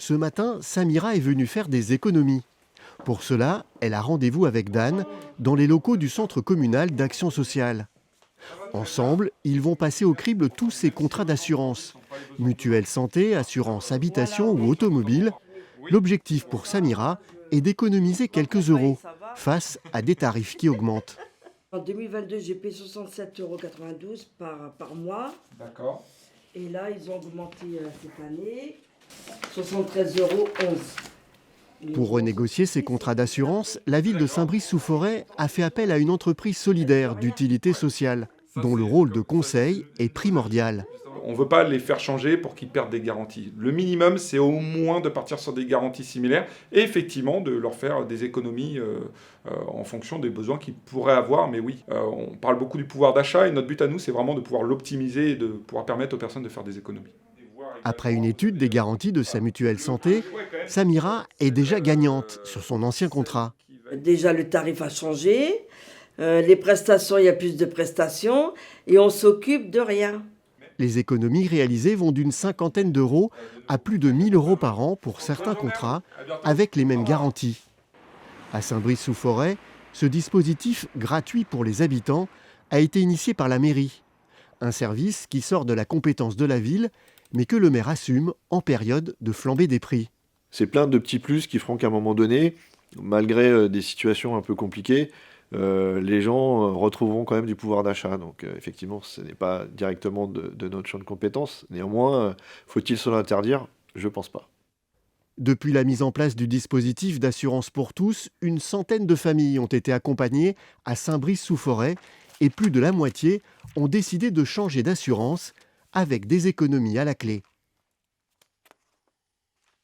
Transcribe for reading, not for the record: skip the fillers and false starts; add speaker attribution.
Speaker 1: Ce matin, Samira est venue faire des économies. Pour cela, elle a rendez-vous avec Dan dans les locaux du centre communal d'action sociale. Ensemble, ils vont passer au crible tous ces contrats d'assurance. Mutuelle santé, assurance habitation ou automobile. L'objectif pour Samira est d'économiser quelques euros face à des tarifs qui augmentent.
Speaker 2: En 2022, j'ai payé 67,92 € par mois.
Speaker 3: D'accord.
Speaker 2: Et là, ils ont augmenté cette année, 73,11 €.
Speaker 1: Pour renégocier ces contrats d'assurance, la ville de Saint-Brice-sous-Forêt a fait appel à une entreprise solidaire d'utilité sociale, dont le rôle de conseil est primordial.
Speaker 3: On ne veut pas les faire changer pour qu'ils perdent des garanties. Le minimum, c'est au moins de partir sur des garanties similaires et effectivement de leur faire des économies en fonction des besoins qu'ils pourraient avoir. Mais oui, on parle beaucoup du pouvoir d'achat et notre but à nous, c'est vraiment de pouvoir l'optimiser et de pouvoir permettre aux personnes de faire des économies.
Speaker 1: Après une étude des garanties de sa mutuelle santé, Samira est déjà gagnante sur son ancien contrat.
Speaker 2: Déjà, le tarif a changé. Les prestations, il y a plus de prestations. Et on s'occupe de rien.
Speaker 1: Les économies réalisées vont d'une cinquantaine d'euros à plus de 1 000 € par an pour certains contrats, avec les mêmes garanties. À Saint-Brice-sous-Forêt, ce dispositif gratuit pour les habitants a été initié par la mairie. Un service qui sort de la compétence de la ville, mais que le maire assume en période de flambée des prix.
Speaker 4: C'est plein de petits plus qui feront qu'à un moment donné, malgré des situations un peu compliquées, les gens retrouveront quand même du pouvoir d'achat. Donc effectivement, ce n'est pas directement de notre champ de compétences. Néanmoins, faut-il se l'interdire? Je ne pense pas.
Speaker 1: Depuis la mise en place du dispositif d'assurance pour tous, une centaine de familles ont été accompagnées à Saint-Brice-sous-Forêt et plus de la moitié ont décidé de changer d'assurance avec des économies à la clé.